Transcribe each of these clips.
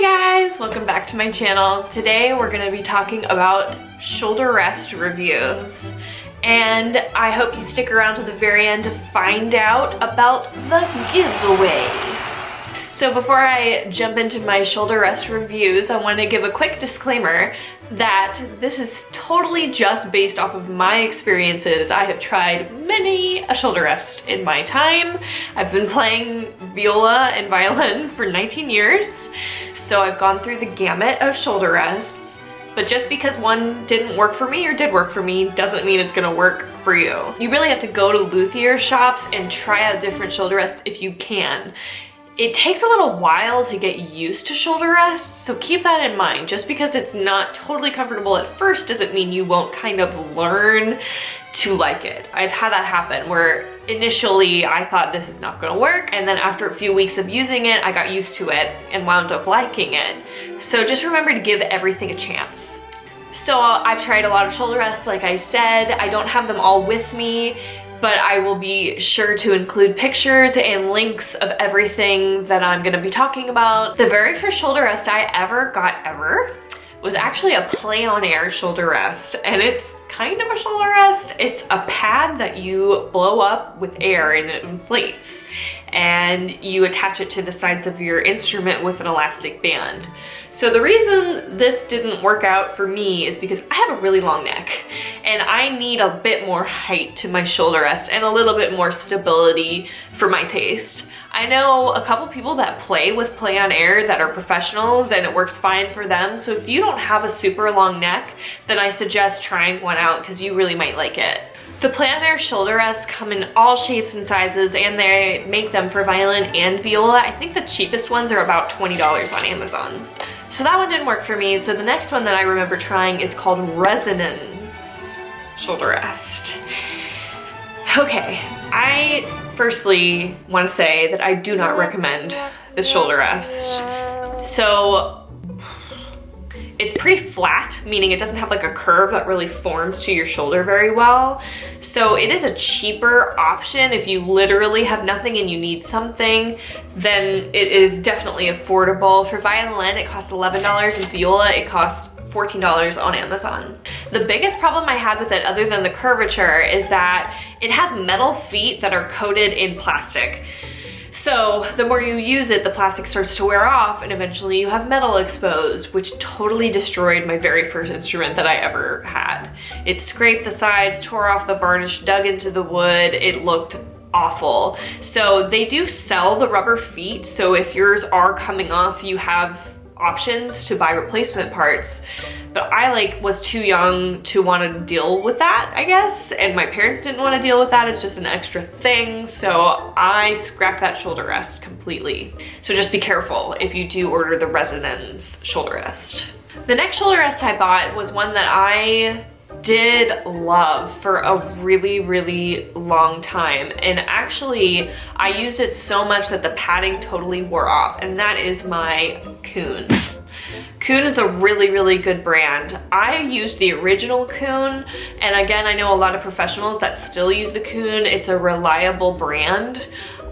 Hey guys, welcome back to my channel. Today we're going to be talking about shoulder rest reviews. And I hope you stick around to the very end to find out about the giveaway. So before I jump into my shoulder rest reviews, I want to give a quick disclaimer that this is totally just based off of my experiences. I have tried many a shoulder rest in my time. I've been playing viola and violin for 19 years, so I've gone through the gamut of shoulder rests. But just because one didn't work for me or did work for me doesn't mean it's gonna work for you. You really have to go to luthier shops and try out different shoulder rests if you can. It takes a little while to get used to shoulder rests, so keep that in mind. Just because it's not totally comfortable at first doesn't mean you won't kind of learn to like it. I've had that happen where initially I thought this is not gonna work, and then after a few weeks of using it, I got used to it and wound up liking it. So just remember to give everything a chance. So I've tried a lot of shoulder rests, like I said. I don't have them all with me, but I will be sure to include pictures and links of everything that I'm gonna be talking about. The very first shoulder rest I ever got was actually a play on air shoulder rest, and it's kind of a shoulder rest. It's a pad that you blow up with air and it inflates, and you attach it to the sides of your instrument with an elastic band. So the reason this didn't work out for me is because I have a really long neck and I need a bit more height to my shoulder rest and a little bit more stability for my taste. I know a couple people that play with play on air that are professionals and it works fine for them. So if you don't have a super long neck, then I suggest trying one out because you really might like it. The play on air shoulder rests come in all shapes and sizes, and they make them for violin and viola. I think the cheapest ones are about $20 on Amazon. So that one didn't work for me. So the next one that I remember trying is called Residenz shoulder rest. Okay, I firstly want to say that I do not recommend this shoulder rest. So it's pretty flat, meaning it doesn't have like a curve that really forms to your shoulder very well. So it is a cheaper option if you literally have nothing and you need something. Then it is definitely affordable. For violin, it costs $11, and viola, it costs $14 on Amazon. The biggest problem I had with it, other than the curvature, is that it has metal feet that are coated in plastic. So the more you use it, the plastic starts to wear off, and eventually you have metal exposed, which totally destroyed my very first instrument that I ever had. It scraped the sides, tore off the varnish, dug into the wood. It looked awful. So they do sell the rubber feet, so if yours are coming off, you have options to buy replacement parts. But I was too young to want to deal with that, I guess, and my parents didn't want to deal with that. It's just an extra thing, so I scrapped that shoulder rest completely. So just be careful if you do order the Residenz shoulder rest. The next shoulder rest I bought was one that I did love for a really, really long time, and actually I used it so much that the padding totally wore off, and that is my Kuhn. Kuhn is a really, really good brand. I used the original Kuhn, and again, I know a lot of professionals that still use the Kuhn. It's a reliable brand.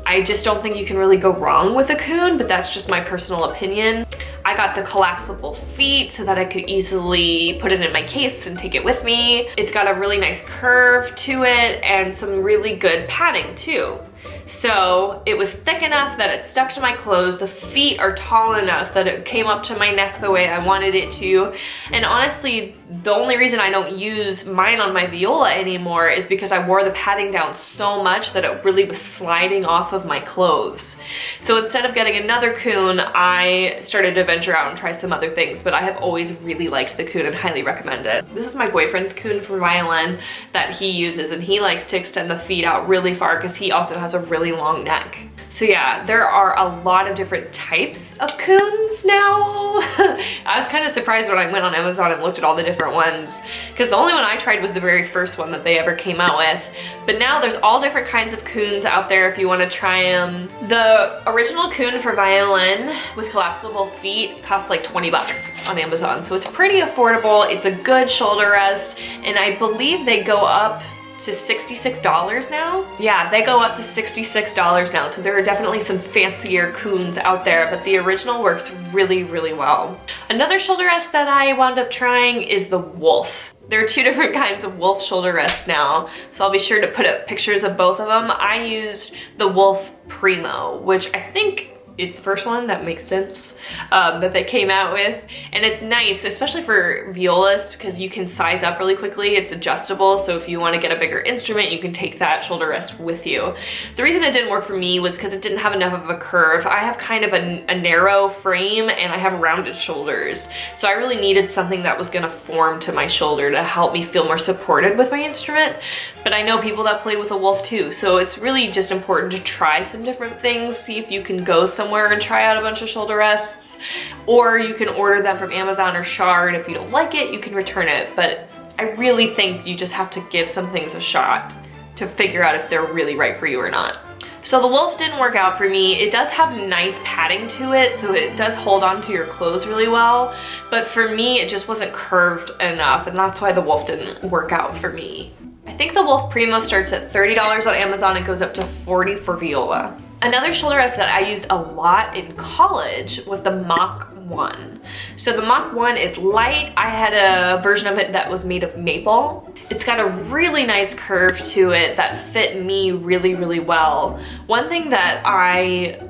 I just don't think you can really go wrong with a Kuhn, but that's just my personal opinion. I got the collapsible feet so that I could easily put it in my case and take it with me. It's got a really nice curve to it and some really good padding too. So it was thick enough that it stuck to my clothes. The feet are tall enough that it came up to my neck the way I wanted it to. And honestly, the only reason I don't use mine on my viola anymore is because I wore the padding down so much that it really was sliding off of my clothes. So instead of getting another Kuhn, I started to venture out and try some other things, but I have always really liked the Kuhn and highly recommend it. This is my boyfriend's Kuhn for violin that he uses, and he likes to extend the feet out really far because he also has a really long neck. So yeah, there are a lot of different types of Kuhns now. I was kind of surprised when I went on Amazon and looked at all the different ones, because the only one I tried was the very first one that they ever came out with. But now there's all different kinds of Kuhns out there if you want to try them. The original Kuhn for violin with collapsible feet costs like 20 bucks on Amazon, so it's pretty affordable. It's a good shoulder rest, and I believe they go up to $66 now. Yeah, they go up to $66 now, so there are definitely some fancier coons out there, but the original works really, really well. Another shoulder rest that I wound up trying is the Wolf. There are two different kinds of Wolf shoulder rests now, so I'll be sure to put up pictures of both of them. I used the Wolf Primo, which I think is the first one. That makes sense, that they came out with. And it's nice, especially for violas, because you can size up really quickly. It's adjustable, so if you want to get a bigger instrument, you can take that shoulder rest with you. The reason it didn't work for me was because it didn't have enough of a curve. I have kind of a narrow frame and I have rounded shoulders, so I really needed something that was gonna form to my shoulder to help me feel more supported with my instrument. But I know people that play with a Wolf too, so it's really just important to try some different things, see if you can go somewhere and try out a bunch of shoulder rests, or you can order them from Amazon or Shard. If you don't like it, you can return it, but I really think you just have to give some things a shot to figure out if they're really right for you or not. So the Wolf didn't work out for me. It does have nice padding to it, so it does hold on to your clothes really well, but for me it just wasn't curved enough, and that's why the Wolf didn't work out for me. I think the Wolf Primo starts at $30 on Amazon and goes up to $40 for viola. Another shoulder rest that I used a lot in college was the Mach One. So the Mach One is light. I had a version of it that was made of maple. It's got a really nice curve to it that fit me really, really well. One thing that I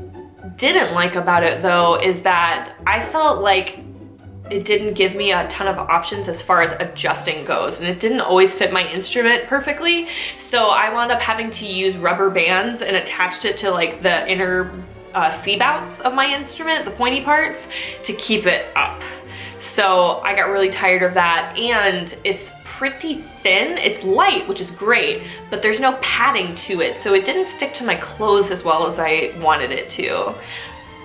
didn't like about it though is that I felt like it didn't give me a ton of options as far as adjusting goes, and it didn't always fit my instrument perfectly. So I wound up having to use rubber bands and attached it to like the inner C-bouts of my instrument, the pointy parts, to keep it up. So I got really tired of that, and it's pretty thin. It's light, which is great, but there's no padding to it, so it didn't stick to my clothes as well as I wanted it to.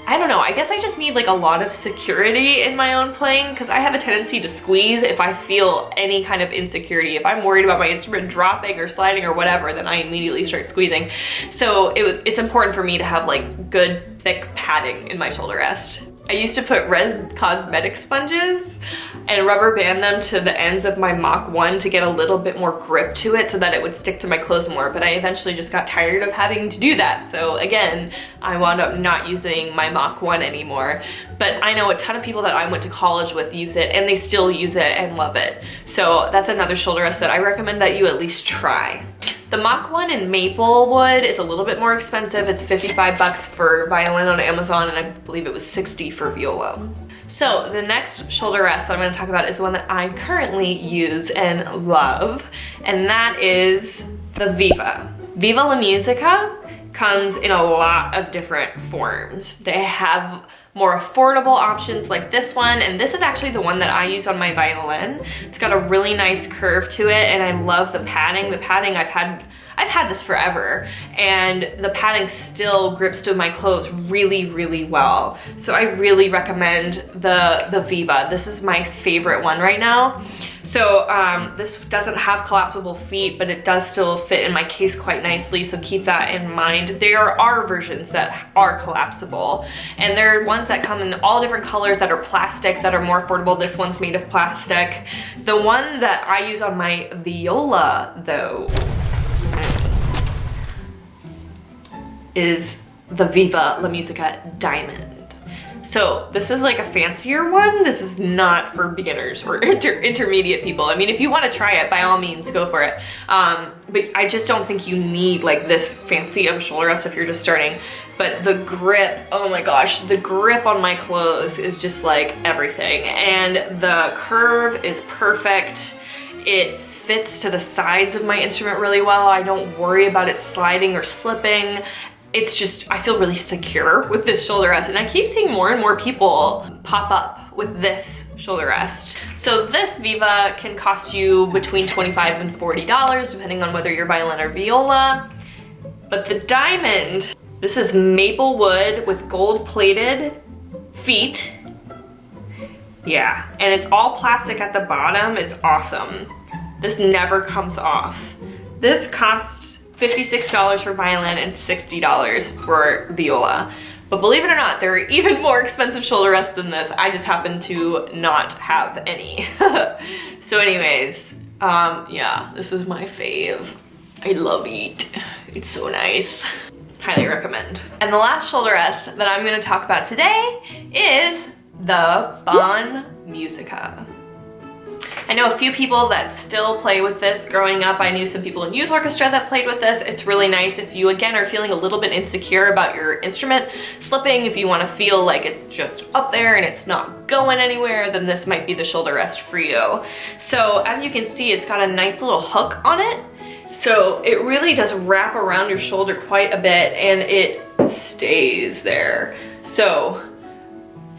I don't know, I guess I just need like a lot of security in my own playing, because I have a tendency to squeeze if I feel any kind of insecurity. If I'm worried about my instrument dropping or sliding or whatever, then I immediately start squeezing. So it's important for me to have like good thick padding in my shoulder rest. I used to put red cosmetic sponges and rubber band them to the ends of my Mach One to get a little bit more grip to it so that it would stick to my clothes more, but I eventually just got tired of having to do that. So again, I wound up not using my Mach One anymore. But I know a ton of people that I went to college with use it, and they still use it and love it. So that's another shoulder rest that I recommend that you at least try. The Mach One in maple wood is a little bit more expensive. It's 55 bucks for violin on Amazon, and I believe it was 60 for viola. So the next shoulder rest that I'm gonna talk about is the one that I currently use and love, and that is the Viva. Viva La Musica comes in a lot of different forms. They have more affordable options like this one, and this is actually the one that I use on my violin. It's got a really nice curve to it, and I love the padding. The padding, I've had this forever, and the padding still grips to my clothes really, really well. So I really recommend the Viva. This is my favorite one right now. So this doesn't have collapsible feet, but it does still fit in my case quite nicely, so keep that in mind. There are versions that are collapsible, and there are ones that come in all different colors that are plastic that are more affordable. This one's made of plastic. The one that I use on my viola, though, is the Viva La Musica Diamond. So this is like a fancier one. This is not for beginners or intermediate people. I mean, if you want to try it, by all means, go for it. But I just don't think you need like this fancy of a shoulder rest if you're just starting. But the grip, oh my gosh, the grip on my clothes is just like everything. And the curve is perfect. It fits to the sides of my instrument really well. I don't worry about it sliding or slipping. It's just, I feel really secure with this shoulder rest, and I keep seeing more and more people pop up with this shoulder rest. So this Viva can cost you between $25 and $40, depending on whether you're violin or viola. But the Diamond, this is maple wood with gold plated feet. Yeah, and it's all plastic at the bottom. It's awesome. This never comes off. This costs $56 for violin and $60 for viola. But believe it or not, there are even more expensive shoulder rests than this. I just happen to not have any. So anyways, yeah, this is my fave. I love it. It's so nice. Highly recommend. And the last shoulder rest that I'm gonna talk about today is the BON MUSICA. I know a few people that still play with this. Growing up, I knew some people in youth orchestra that played with this. It's really nice if you, again, are feeling a little bit insecure about your instrument slipping, if you want to feel like it's just up there and it's not going anywhere, then this might be the shoulder rest for you. So as you can see, it's got a nice little hook on it. So it really does wrap around your shoulder quite a bit and it stays there. So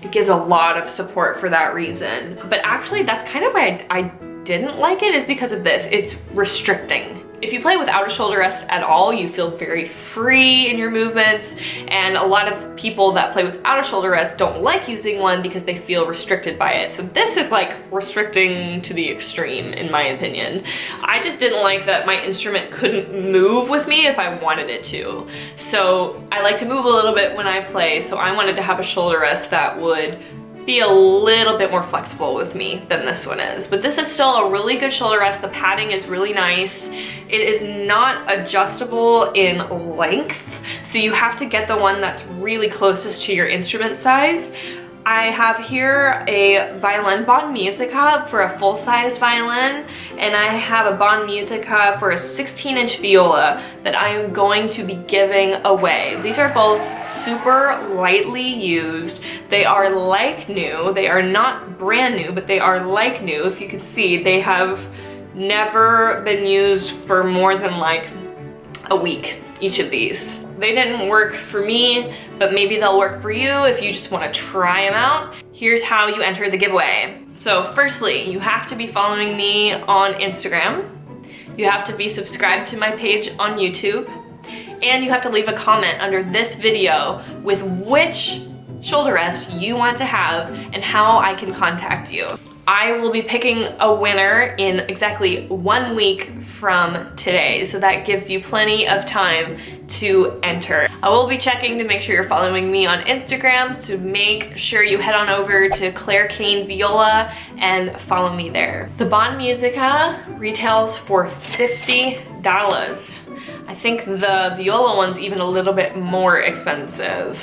it gives a lot of support for that reason. But actually that's kind of why I didn't like it, is because of this. It's restricting. If you play without a shoulder rest at all, you feel very free in your movements, and a lot of people that play without a shoulder rest don't like using one because they feel restricted by it. So this is like restricting to the extreme, in my opinion. I just didn't like that my instrument couldn't move with me if I wanted it to. So I like to move a little bit when I play, so I wanted to have a shoulder rest that would be a little bit more flexible with me than this one is. But this is still a really good shoulder rest. The padding is really nice. It is not adjustable in length, so you have to get the one that's really closest to your instrument size. I have here a violin BON MUSICA for a full-size violin, and I have a BON MUSICA for a 16-inch viola that I am going to be giving away. These are both super lightly used. They are like new. They are not brand new, but they are like new. If you can see, they have never been used for more than like a week, each of these. They didn't work for me, but maybe they'll work for you if you just want to try them out. Here's how you enter the giveaway. So firstly, you have to be following me on Instagram. You have to be subscribed to my page on YouTube. And you have to leave a comment under this video with which shoulder rest you want to have and how I can contact you. I will be picking a winner in exactly 1 week from today, so that gives you plenty of time to enter. I will be checking to make sure you're following me on Instagram, so make sure you head on over to Claire Kane Viola and follow me there. The BON MUSICA retails for $50. I think the viola one's even a little bit more expensive.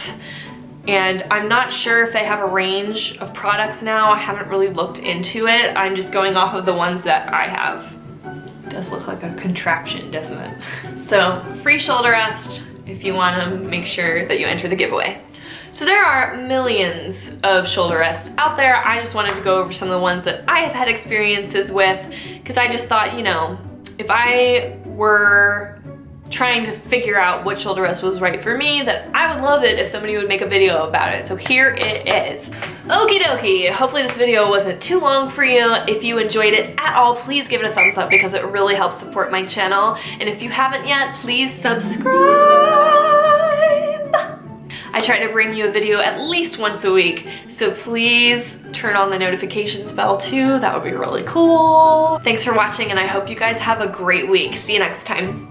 And I'm not sure if they have a range of products now. I haven't really looked into it. I'm just going off of the ones that I have. It does look like a contraption, doesn't it? So, free shoulder rest if you want to make sure that you enter the giveaway. So there are millions of shoulder rests out there. I just wanted to go over some of the ones that I have had experiences with, because I just thought, you know, if I were trying to figure out what shoulder rest was right for me, that I would love it if somebody would make a video about it. So here it is. Okie dokie, hopefully this video wasn't too long for you. If you enjoyed it at all, please give it a thumbs up because it really helps support my channel. And if you haven't yet, please subscribe. I try to bring you a video at least once a week, so please turn on the notifications bell too. That would be really cool. Thanks for watching, and I hope you guys have a great week. See you next time.